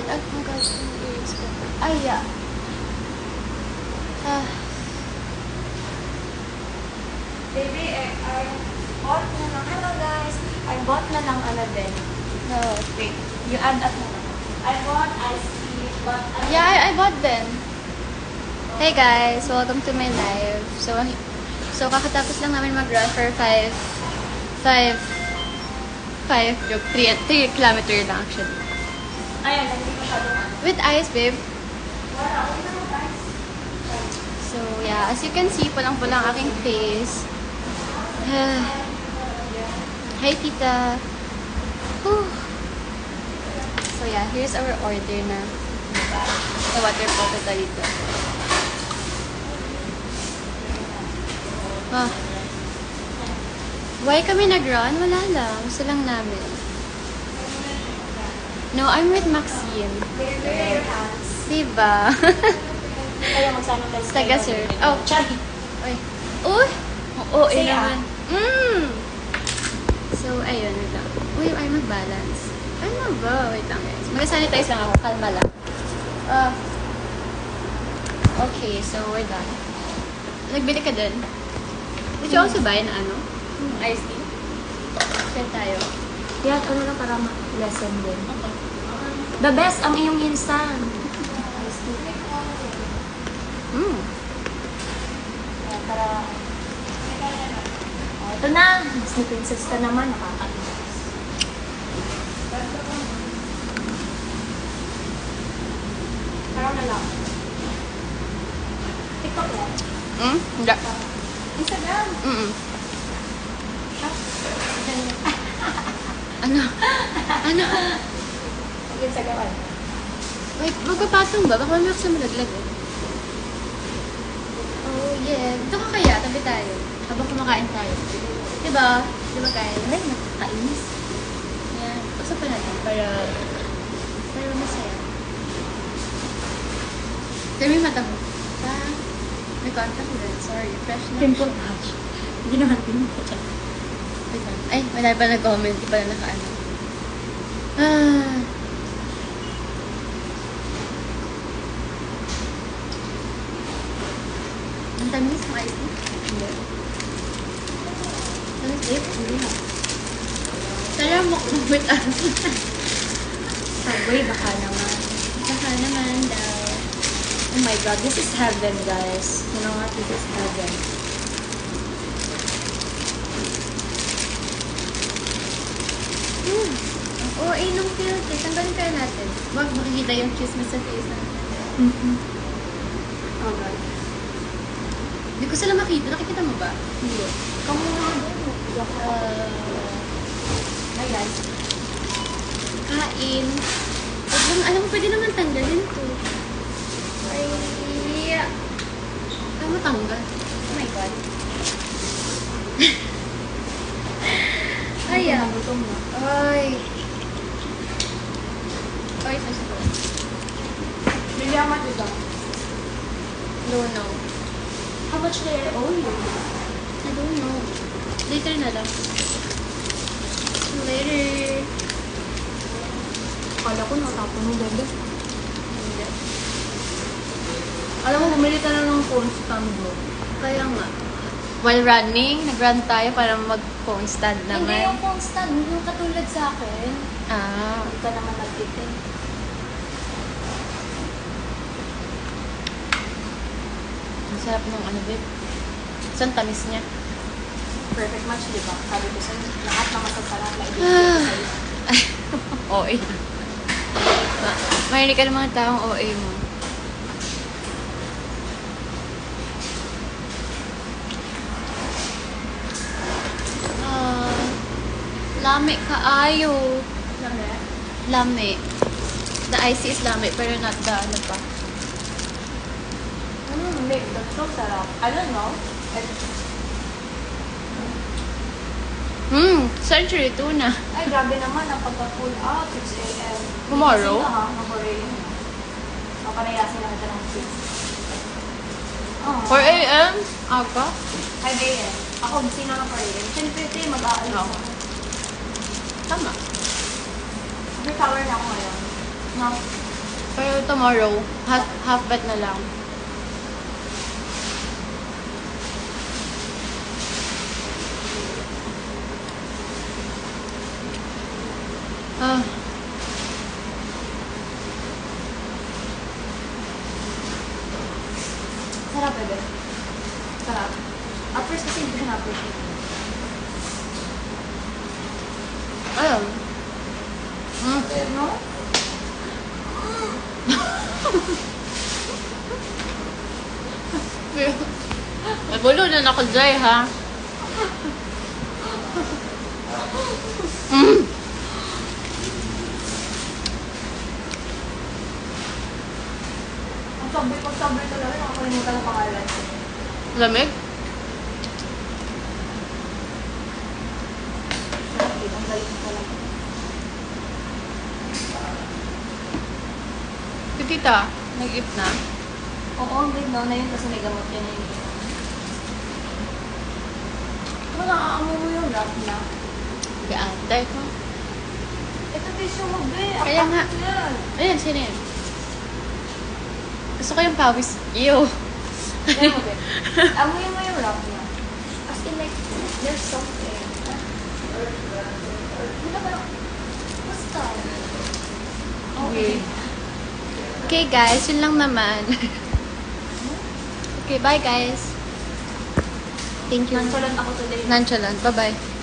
God. Oh my God. Ay, yeah. Baby, I bought na lang. Hello guys. I bought na lang ano din. No. Wait, you add up na lang. I bought ice cream, but Yeah, I bought then. Hey guys, welcome to my live. So kakatapos lang namin mag-run for 3 kilometer lang actually. Ayan, hindi masyado nga. With ice, babe. Wala, okay na mag-ice. So yeah, as you can see, pulang-pulang aking face. Hi, tita. Whew. So yeah, here's our order na. Sa water bottle dito. Why kami nag-run? Wala lang. Gusto lang namin. No, I'm with Maxine. Your hands. Diba? Kaya mag-sanitize Taga sir. Oh, Chubby. Uy. Uy! Oo, Say naman. So, ayun. Wait lang. Uy, ay mag-balance. Ano ba? Wait lang guys. Mag-sanitize lang ako. Kalma lang. Okay, so we're done. Nagbili ka din? Did you also buy na ano? Iced tea? Share tayo. Kaya ano lang para lesson din. The best ang iyong instant. Para ito na. Disney princess ka naman. Nakakalimutan. Parang na lang. TikTok yan. Hindi. Instagram. Ano? Ano? Instagram. Wait, magpapatong ba? Baka mamaya ako sa malaglag eh. Oh, yeah. Dito ka kaya, tabi tayo. Habang kumakain tayo. Diba? Diba kaya? Ay, nakakainis. Yan. Usapan natin para masaya. Pero may mata mo. May contact din. Sorry. Fresh na. Pimple patch. Hindi naman pimple patch. Wait lang. Ay, wala pa nag-comment. Di pa na nakaano. Ang tamis mo ice cream? Hindi. Tamis, babe? Hindi na. Tara mo kung with us. Subway, baka naman. Baka naman daw. Oh my god, this is heaven, guys. You know what? This is heaven. Oo, nung filter. Tanggalin kaya natin. Wag makikita yung chismis sa face natin. Oh god. Hindi ko sila makita. Nakikita mo ba? Hindi. Kamu nga din. Hi guys. Kain. Wag lang, alam mo, pwede naman tanggalin to. Ay, ano tanggal? Oh my god. Ay, Gutom na. Ay. Ay, susunod. Bilyaman ito. No. How much do I owe you? I don't know. Later na lang. Later. Akala ko natapon mo bebe. Hindi. Alam mo, bumili ka na ng phone stand mo. Kaya nga. While running, nag-run tayo para mag-phone stand naman. Hindi yung phone stand, yung katulad sa akin. Hindi ka naman nagtitin. Ang sarap ng ano, babe. Saan tamis niya? Perfect match, di ba? Sabi ko sa'yo, lahat na masasarap na ibigay ko sa'yo. OA. Mahilig ka ng mga taong OA mo. Lame kaayo. Lame? Lame. The icy is lame, pero not the ano pa. Babe, that's so sarap. I don't know. Century tuna. Ay, grabe naman ang pagka-full out, 6 a.m. Tomorrow? Kasi nga, mag-worry yun. Papanayasin lang ito ng 6. 4 a.m.? Aga? 5 a.m. Ako, busy na ng 4 a.m. 10:50, mag-aalis No. ako. Tama. Recover na ako ngayon. No. Pero tomorrow, half bet na lang. Ah. Sarap, bebe. Sarap. At first kasi hindi ko siya na-appreciate. Ayun. No? Nagulo na ako, Jai, ha? Mm. Ang pag-sabay talaga, nakakalimutan ang pangalan. Lamig? Sarap din, ang galing ko lang. Si tita, nag-eat na. Oo, ang grade na yun kasi may gamot yun yung Ano, naaamoy mo yung rap na? Gaantay ko. Ito tissue mo, be. Kaya nga. Yan. Ayan, sino yun? Gusto ko yung pawis. Ew. Yan mo, be. Amoy mo yung rap na. As in, like, there's something. Ano ba? Basta. Okay. Okay, guys. Yun lang naman. Okay, bye, guys. Thank you. Nonchalant ako today. Nonchalant. Bye-bye.